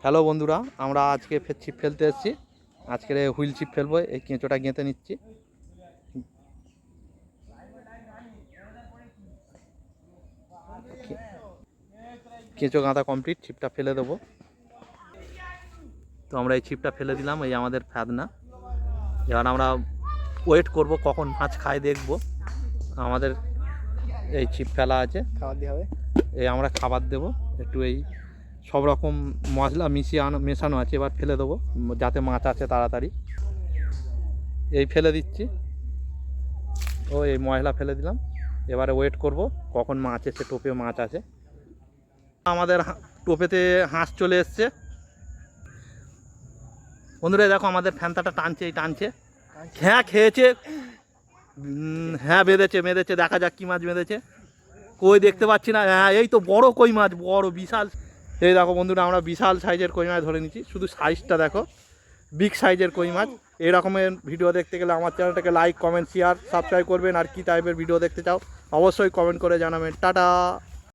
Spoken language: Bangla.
হ্যালো বন্ধুরা, আমরা আজকে ফের ছিপ ফেলতে এসেছি। আজকের হুইল ছিপ ফেলবো। এই কেঁচোটা গেঁথে নিচ্ছি। কেঁচো গাঁথা কমপ্লিট, ছিপটা ফেলে দেবো। তো আমরা এই ছিপটা ফেলে দিলাম। এই আমাদের ফ্যাদনা। এবার আমরা ওয়েট করব কখন মাছ খায় দেখব। আমাদের এই ছিপ ফেলা আছে, খাবার দিয়ে হবে। এই আমরা খাবার দেব একটু। এই সব রকম মশলা মেশানো আছে। এবার ফেলে দেবো যাতে মাছ আছে তাড়াতাড়ি। এই ফেলে দিচ্ছি। ও এই মশলা ফেলে দিলাম। এবারে ওয়েট করব কখন মাছ এসে, টোপে মাছ আছে। আমাদের টোপেতে হাঁস চলে এসছে। বন্ধুরা দেখো, আমাদের ফ্যানটাটা টানছে। হ্যাঁ খেয়েছে, হ্যাঁ বেঁধেছে। দেখা যাক কি মাছ বেঁধেছে। কই দেখতে পাচ্ছি না। হ্যাঁ এই তো বড় কই মাছ, বড় বিশাল। এই দেখো বন্ধুরা, আমরা বিশাল সাইজের কই মাছ ধরে নিচ্ছি। শুধু সাইজটা দেখো, বিগ সাইজের কই মাছ। এই রকমের ভিডিও দেখতে গেলে আমার চ্যানেলটাকে লাইক, কমেন্ট, শেয়ার, সাবস্ক্রাইব করবেন। আর কি টাইপের ভিডিও দেখতে চাও অবশ্যই কমেন্ট করে জানাবেন। টাটা।